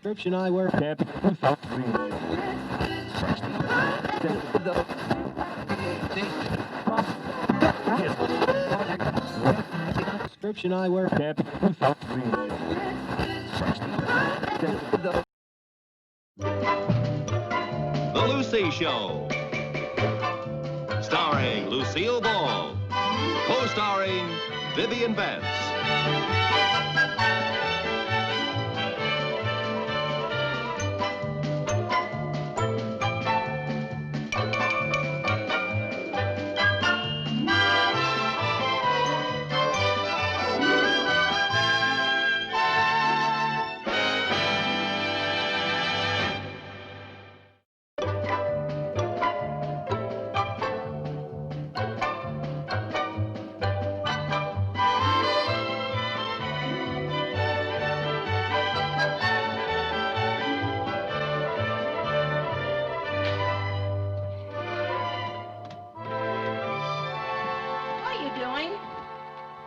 Description I wear. Description I wear. The Lucy Show. Starring Lucille Ball. Co-starring Vivian Vance.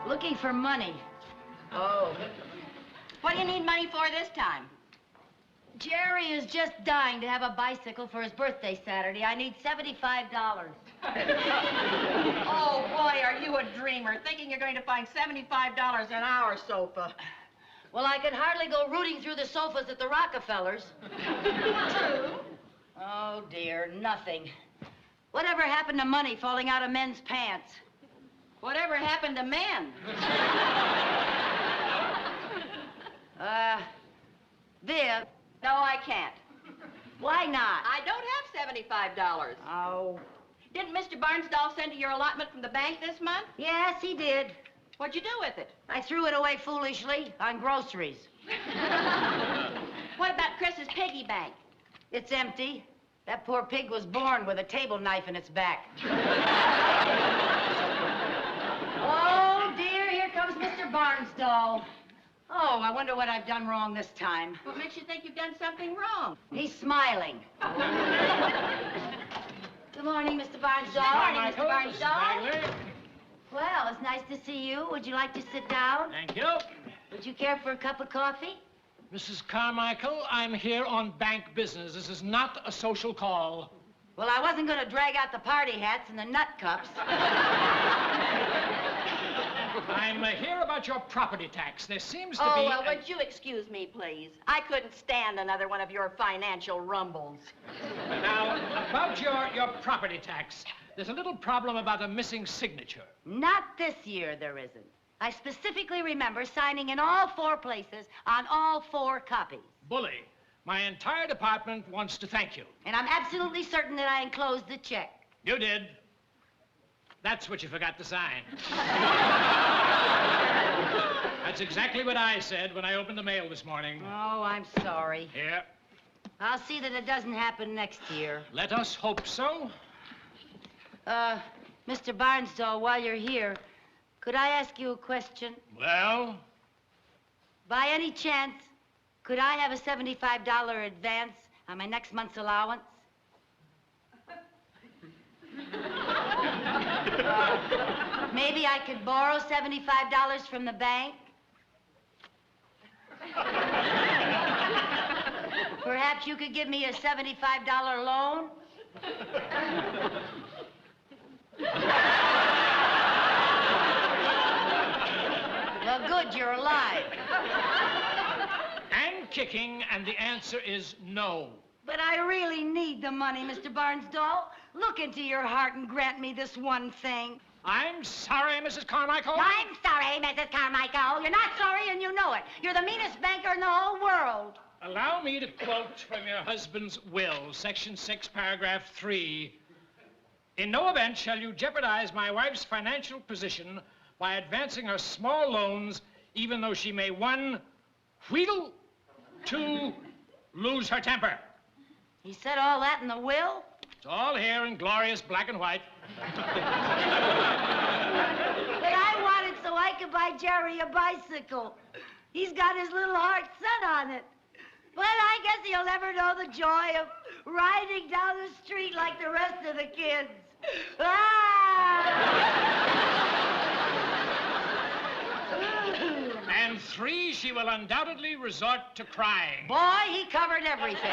Looking for money. Oh. What do you need money for this time? Jerry is just dying to have a bicycle for his birthday Saturday. I need $75. Oh, boy, are you a dreamer, thinking you're going to find $75 in our sofa. Well, I could hardly go rooting through the sofas at the Rockefellers. True. Oh, dear, nothing. Whatever happened to money falling out of men's pants? Whatever happened to men? Viv. No, I can't. Why not? I don't have $75. Oh. Didn't Mr. Barnsdall send you your allotment from the bank this month? Yes, he did. What'd you do with it? I threw it away foolishly on groceries. What about Chris's piggy bank? It's empty. That poor pig was born with a table knife in its back. Oh, dear, here comes Mr. Barnsdall. Oh, I wonder what I've done wrong this time. What makes you think you've done something wrong? He's smiling. Good morning, Mr. Barnsdall. Good morning, Mr. Barnsdall. Well, it's nice to see you. Would you like to sit down? Thank you. Would you care for a cup of coffee? Mrs. Carmichael, I'm here on bank business. This is not a social call. Well, I wasn't going to drag out the party hats and the nut cups. I'm here about your property tax. There seems to be... Oh, well, would you excuse me, please? I couldn't stand another one of your financial rumbles. Now, about your property tax, there's a little problem about a missing signature. Not this year, there isn't. I specifically remember signing in all 4 places on all 4 copies. Bully, my entire department wants to thank you. And I'm absolutely certain that I enclosed the check. You did. That's what you forgot to sign. That's exactly what I said when I opened the mail this morning. Oh, I'm sorry. Here. I'll see that it doesn't happen next year. Let us hope so. Mr. Barnsdall, while you're here, could I ask you a question? Well? By any chance, could I have a $75 advance on my next month's allowance? Maybe I could borrow $75 from the bank? Perhaps you could give me a $75 loan? Well, good, you're alive. And kicking, and the answer is no. But I really need the money, Mr. Barnsdall. Look into your heart and grant me this one thing. I'm sorry, Mrs. Carmichael. I'm sorry, Mrs. Carmichael. You're not sorry, and you know it. You're the meanest banker in the whole world. Allow me to quote from your husband's will, Section 6, Paragraph 3. In no event shall you jeopardize my wife's financial position by advancing her small loans, even though she may, 1, wheedle, 2, lose her temper. He said all that in the will? It's all here in glorious black and white. But I want it so I could buy Jerry a bicycle. He's got his little heart set on it. But I guess he'll never know the joy of riding down the street like the rest of the kids. And 3, she will undoubtedly resort to crying. Boy, he heard everything.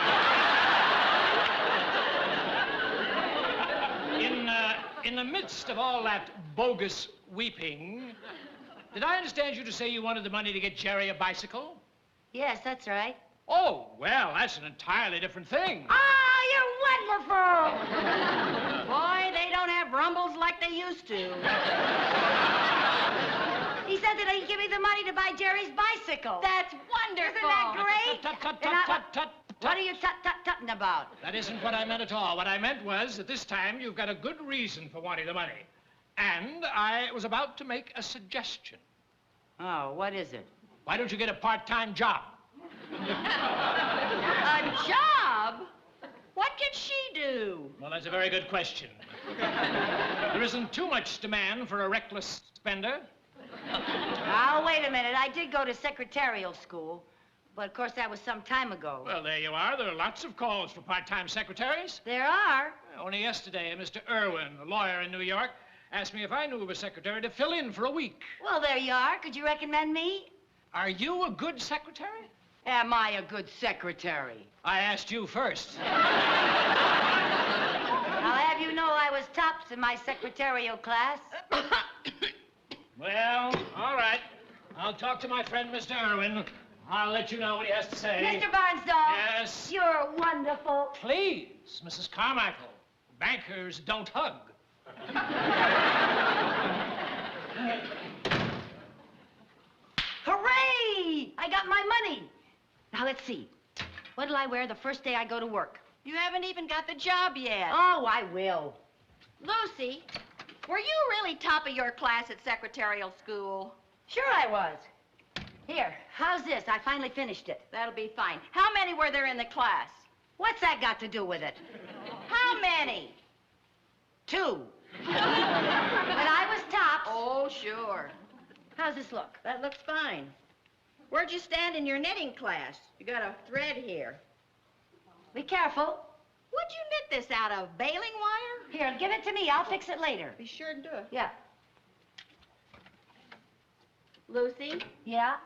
In the midst of all that bogus weeping, did I understand you to say you wanted the money to get Jerry a bicycle? Yes, that's right. Oh, well, that's an entirely different thing. Oh, you're wonderful! Boy, they don't have rumbles like they used to. He said that he'd give me the money to buy Jerry's bicycle. That's wonderful. Isn't that great? Tut, tut, And I- tut, tut, tut, What are you tutting about? That isn't what I meant at all. What I meant was that this time you've got a good reason for wanting the money. And I was about to make a suggestion. Oh, what is it? Why don't you get a part-time job? A job? What can she do? Well, that's a very good question. There isn't too much demand for a reckless spender. Now, wait a minute. I did go to secretarial school, but of course that was some time ago. Well, there you are. There are lots of calls for part-time secretaries. There are. Only yesterday, Mr. Irwin, a lawyer in New York, asked me if I knew of a secretary to fill in for a week. Well, there you are. Could you recommend me? Are you a good secretary? Am I a good secretary? I asked you first. I'll have you know I was tops in my secretarial class. Well, all right. I'll talk to my friend, Mr. Irwin. I'll let you know what he has to say. Mr. Barnsdall. Yes? You're wonderful. Please, Mrs. Carmichael. Bankers don't hug. Hooray! I got my money. Now, let's see. What'll I wear the first day I go to work? You haven't even got the job yet. Oh, I will. Lucy, were you really top of your class at secretarial school? Sure I was. Here, how's this? I finally finished it. That'll be fine. How many were there in the class? What's that got to do with it? How many? 2. But I was tops. Oh, sure. How's this look? That looks fine. Where'd you stand in your knitting class? You got a thread here. Be careful. What'd you knit this out of, baling wire? Here, give it to me. I'll fix it later. Be sure to do it. Yeah. Lucy, Yeah?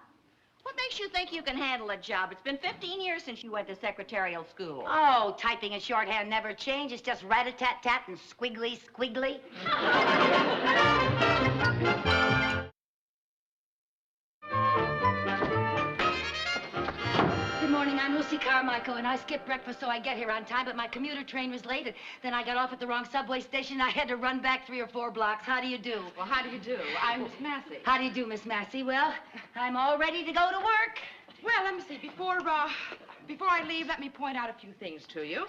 what makes you think you can handle a job? It's been 15 years since you went to secretarial school. Oh, typing and shorthand never change. It's just rat-a-tat-tat and squiggly, squiggly. Good morning, I'm Lucy Carmichael, and I skipped breakfast so I get here on time, but my commuter train was late, and then I got off at the wrong subway station, and I had to run back 3 or 4 blocks. How do you do? Well, how do you do? I'm Miss Massey. How do you do, Miss Massey? Well, I'm all ready to go to work. Well, let me see. Before I leave, let me point out a few things to you.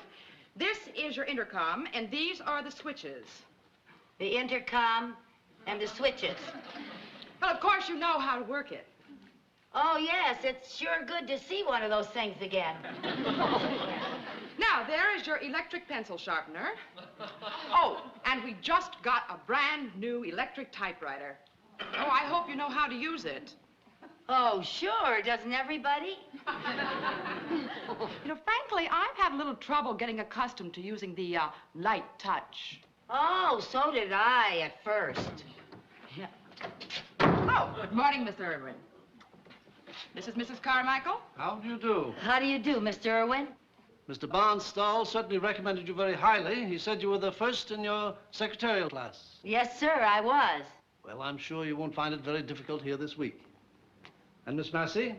This is your intercom, and these are the switches. The intercom and the switches. Well, of course, you know how to work it. Oh, yes, it's sure good to see one of those things again. Now, there is your electric pencil sharpener. Oh, and we just got a brand new electric typewriter. Oh, I hope you know how to use it. Oh, sure, doesn't everybody? You know, frankly, I've had a little trouble getting accustomed to using the light touch. Oh, so did I at first. Yeah. Oh, good morning, Miss Irwin. This is Mrs. Carmichael. How do you do? How do you do, Mr. Irwin? Mr. Barnstall certainly recommended you very highly. He said you were the first in your secretarial class. Yes, sir, I was. Well, I'm sure you won't find it very difficult here this week. And Miss Massey,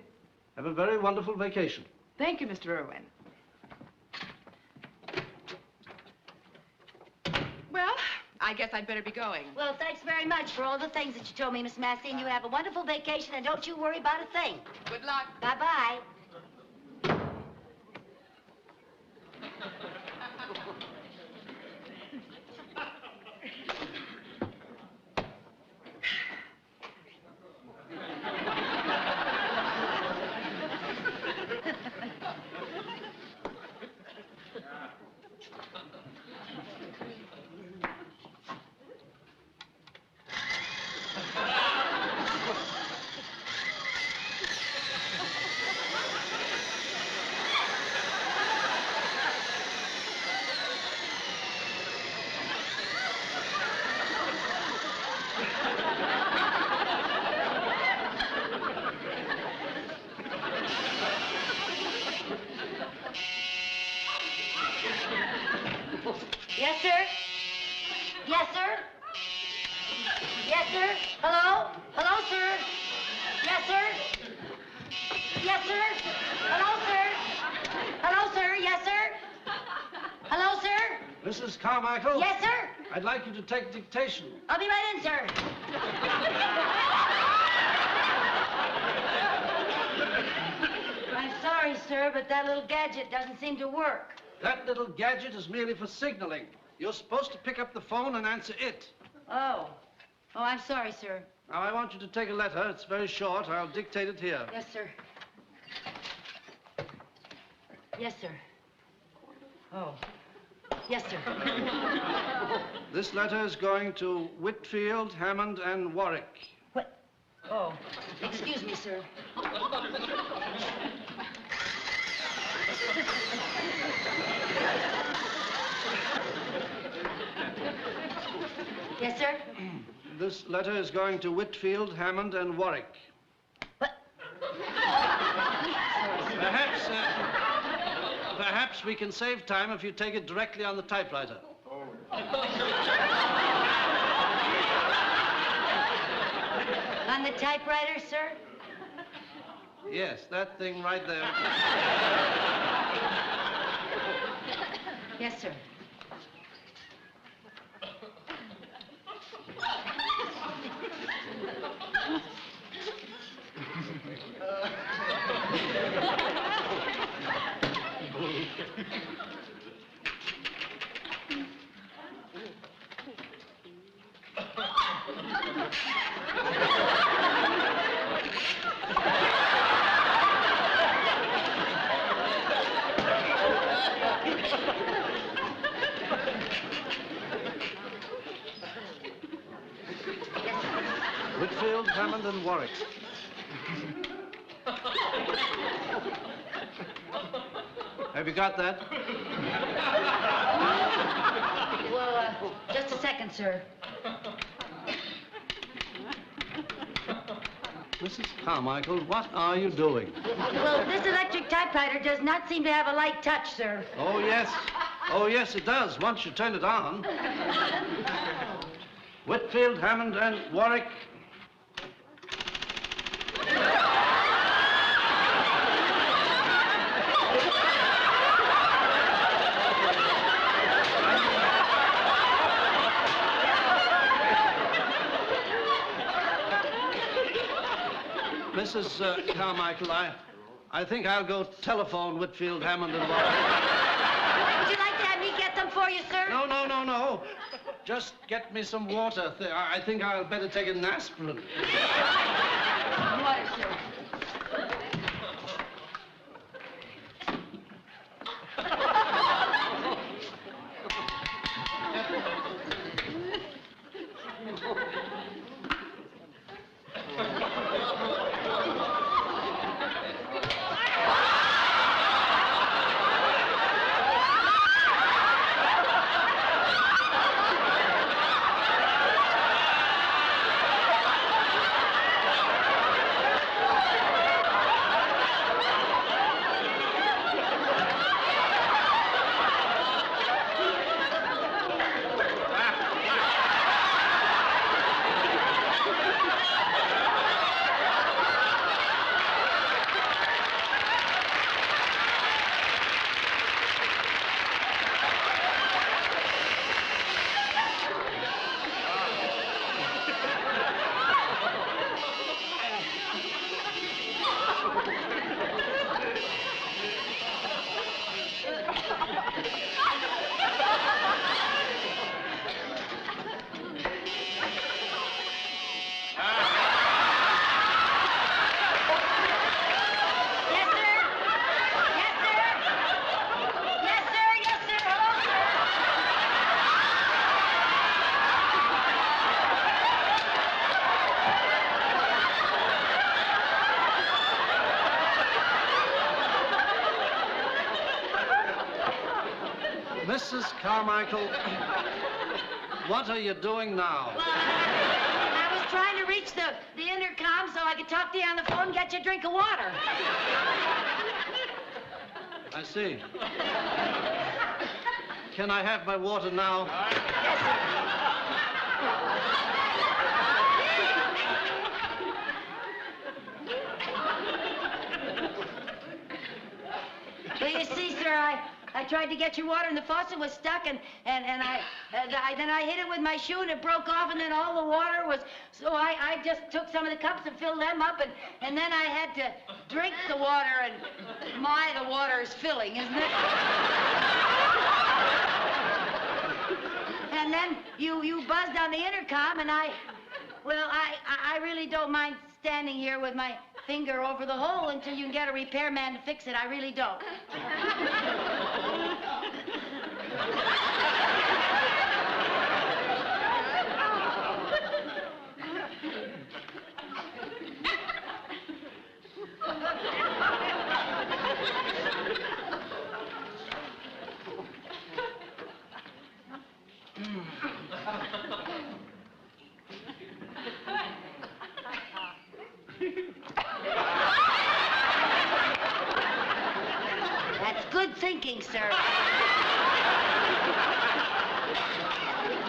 have a very wonderful vacation. Thank you, Mr. Irwin. Well, I guess I'd better be going. Well, thanks very much for all the things that you told me, Miss Massey, and you have a wonderful vacation, and don't you worry about a thing. Good luck. Bye-bye. Yes, sir. Hello? Hello, sir. Yes, sir. Yes, sir. Hello, sir. Hello, sir. Yes, sir. Hello, sir. Mrs. Carmichael? Yes, sir. I'd like you to take dictation. I'll be right in, sir. I'm sorry, sir, but that little gadget doesn't seem to work. That little gadget is merely for signaling. You're supposed to pick up the phone and answer it. Oh. Oh, I'm sorry, sir. Now, I want you to take a letter. It's very short. I'll dictate it here. Yes, sir. Yes, sir. Oh. Yes, sir. This letter is going to Whitfield, Hammond, and Warwick. What? Oh. Excuse me, sir. Yes, sir? This letter is going to Whitfield, Hammond, and Warwick. What? Perhaps we can save time if you take it directly on the typewriter. On the typewriter, sir? Yes, that thing right there. Yes, sir. Whitfield, Hammond, and Warwick. Have you got that? Well, just a second, sir. Mrs. Carmichael, what are you doing? Well, this electric typewriter does not seem to have a light touch, sir. Oh, yes. Oh, yes, it does, once you turn it on. Whitfield, Hammond, and Warwick. Mrs. Carmichael, I think I'll go telephone Whitfield, Hammond, and Warwick. Would you like to have me get them for you, sir? No. Just get me some water. I think I'll better take an aspirin. Water, sir. Mrs. Carmichael, what are you doing now? Well, I was trying to reach the intercom so I could talk to you on the phone and get you a drink of water. I see. Can I have my water now? Yes, sir. Well, you see, sir, I tried to get your water and the faucet was stuck, and then I hit it with my shoe and it broke off, and then all the water was... So I just took some of the cups and filled them up, and then I had to drink the water, and the water is filling, isn't it? And then you buzzed on the intercom, and I really don't mind standing here with my finger over the hole until you can get a repairman to fix it. I really don't. Good thinking, sir.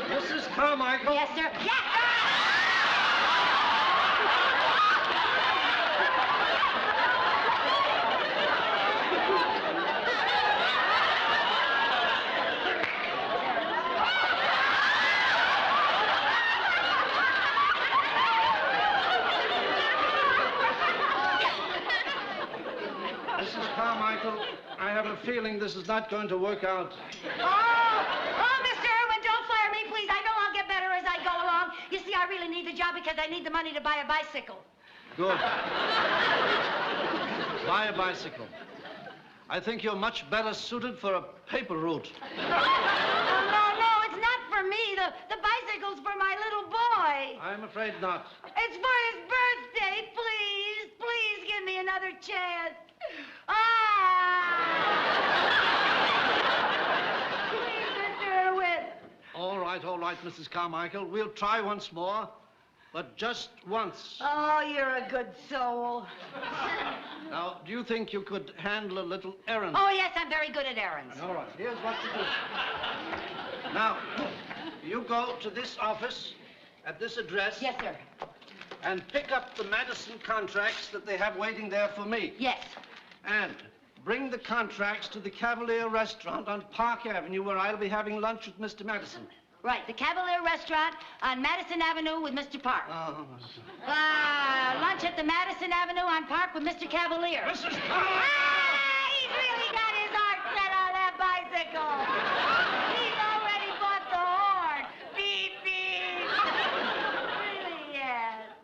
Mrs. Carmichael? Yes, sir. Yes, Mrs. Carmichael, I have a feeling this is not going to work out. Oh, Mr. Irwin, don't fire me, please. I know I'll get better as I go along. You see, I really need the job because I need the money to buy a bicycle. Good. Buy a bicycle. I think you're much better suited for a paper route. No, it's not for me. The bicycle's for my little boy. I'm afraid not. It's for his birthday, please. Please give me another chance. Please, Mr. Irwin. All right, Mrs. Carmichael. We'll try once more, but just once. Oh, you're a good soul. Now, do you think you could handle a little errand? Oh, yes, I'm very good at errands. All right, here's what to do. Now, you go to this office at this address. Yes, sir. And pick up the Madison contracts that they have waiting there for me. Yes. And bring the contracts to the Cavalier Restaurant on Park Avenue, where I'll be having lunch with Mr. Madison. Right, the Cavalier Restaurant on Madison Avenue with Mr. Park. Oh. Lunch at the Madison Avenue on Park with Mr. Cavalier. Mrs. Carmichael! He's really got his heart set on that bicycle. He's already bought the horn. Beep, beep. Really, yes.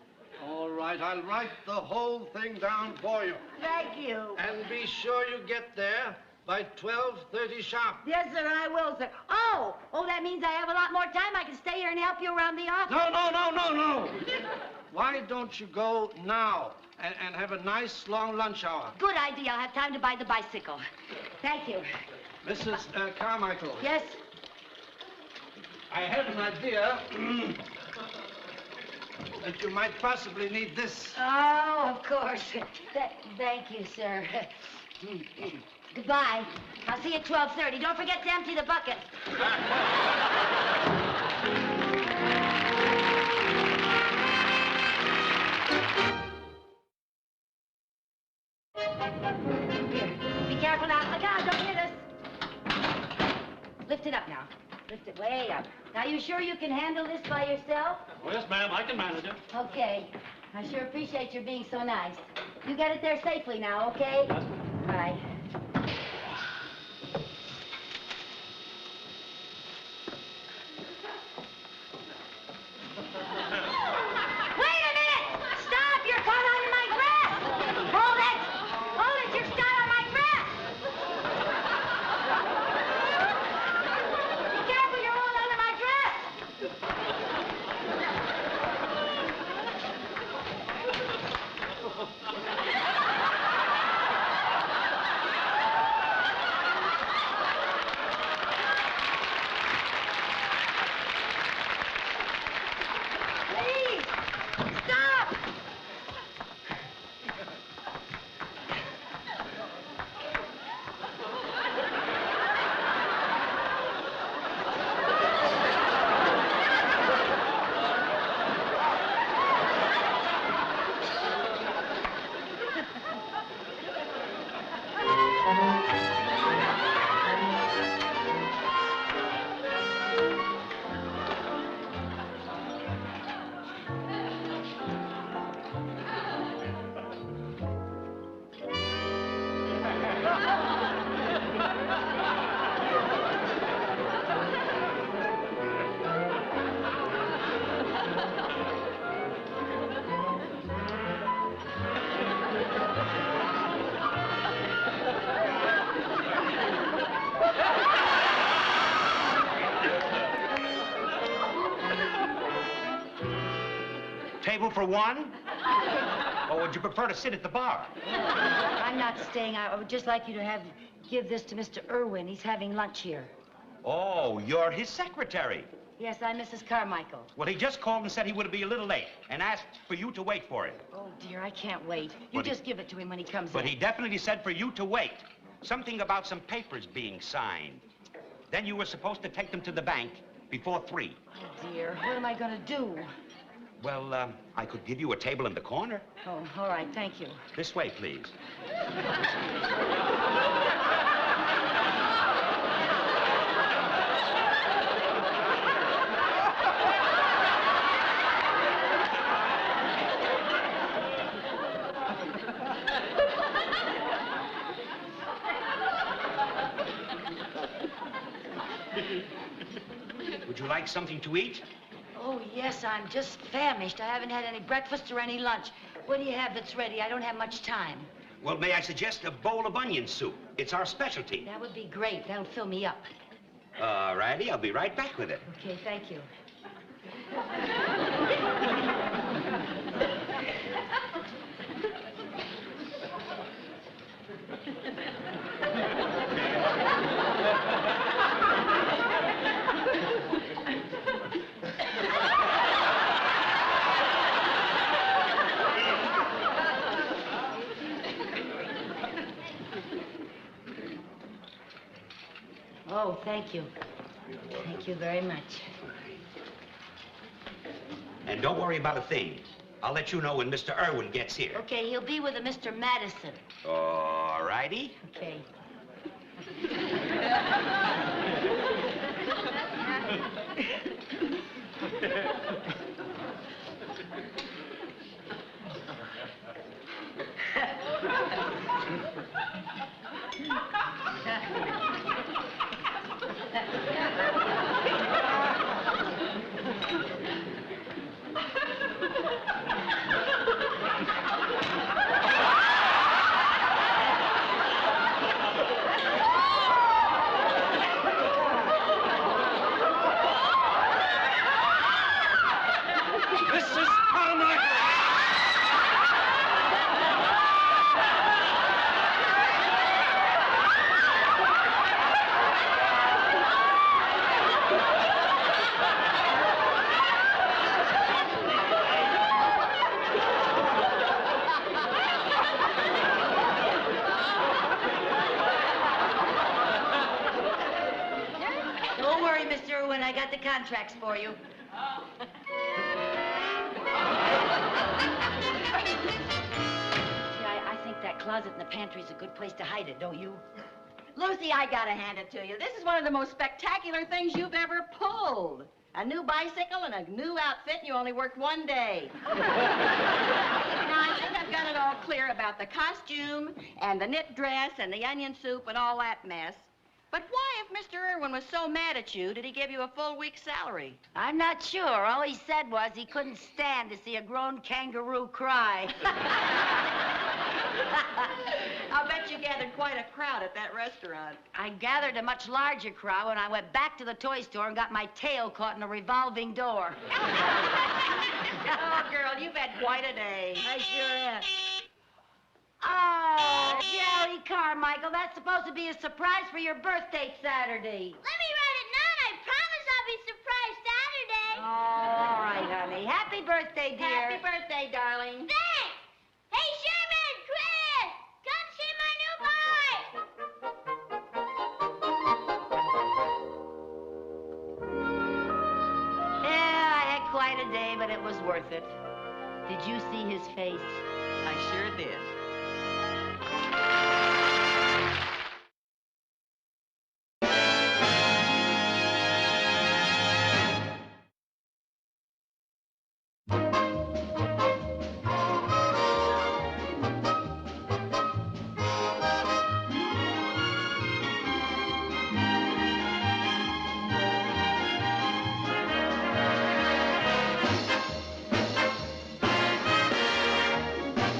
All right, I'll write the whole thing down for you. Thank you. And be sure you get there by 12:30 sharp. Yes, sir, I will, sir. Oh, that means I have a lot more time. I can stay here and help you around the office. No. Why don't you go now and have a nice long lunch hour? Good idea. I'll have time to buy the bicycle. Thank you. Mrs. Carmichael. Yes? I have an idea that you might possibly need this. Oh, of course. Thank you, sir. Goodbye. I'll see you at 12:30. Don't forget to empty the bucket. Here. Be careful now. Look out. Don't hit us. Lift it up now. Lift it way up. Now, you sure you can handle this by yourself? Oh, yes, ma'am. I can manage it. Okay. I sure appreciate your being so nice. You get it there safely now, okay? Yes, ma'am. Right. Wait a minute! Stop! You're caught on my dress! Hold it! Hold it! You're caught on my dress! Be careful! You're all under my dress! for one? Or would you prefer to sit at the bar? I'm not staying. I would just like you to give this to Mr. Irwin. He's having lunch here. Oh, you're his secretary. Yes, I'm Mrs. Carmichael. Well, he just called and said he would be a little late and asked for you to wait for him. Oh, dear, I can't wait. You just give it to him when he comes in. But he definitely said for you to wait. Something about some papers being signed. Then you were supposed to take them to the bank before 3. Oh, dear, what am I going to do? Well, I could give you a table in the corner. Oh, all right, thank you. This way, please. Would you like something to eat? Oh, yes, I'm just famished. I haven't had any breakfast or any lunch. What do you have that's ready? I don't have much time. Well, may I suggest a bowl of onion soup? It's our specialty. That would be great. That'll fill me up. All righty, I'll be right back with it. Okay, thank you. Oh, thank you. Thank you very much. And don't worry about a thing. I'll let you know when Mr. Irwin gets here. Okay, he'll be with a Mr. Madison. All righty. Okay. Mrs. Carmichael! Don't worry, Mr. Irwin. I got the contracts for you. I think that closet in the pantry's a good place to hide it, don't you? Lucy, I gotta hand it to you. This is one of the most spectacular things you've ever pulled. A new bicycle and a new outfit, and you only worked 1 day. Now, I think I've got it all clear about the costume and the knit dress and the onion soup and all that mess. But why, if Mr. Irwin was so mad at you, did he give you a full week's salary? I'm not sure. All he said was he couldn't stand to see a grown kangaroo cry. I'll bet you gathered quite a crowd at that restaurant. I gathered a much larger crowd when I went back to the toy store and got my tail caught in a revolving door. Oh, girl, you've had quite a day. I sure am. Oh, Jerry Carmichael, that's supposed to be a surprise for your birthday Saturday. Let me write it down. I promise I'll be surprised Saturday. Oh, all right, honey. Happy birthday, dear. Happy birthday, darling. Thanks. Hey, Sherman, Chris, come see my new bike. Yeah, I had quite a day, but it was worth it. Did you see his face?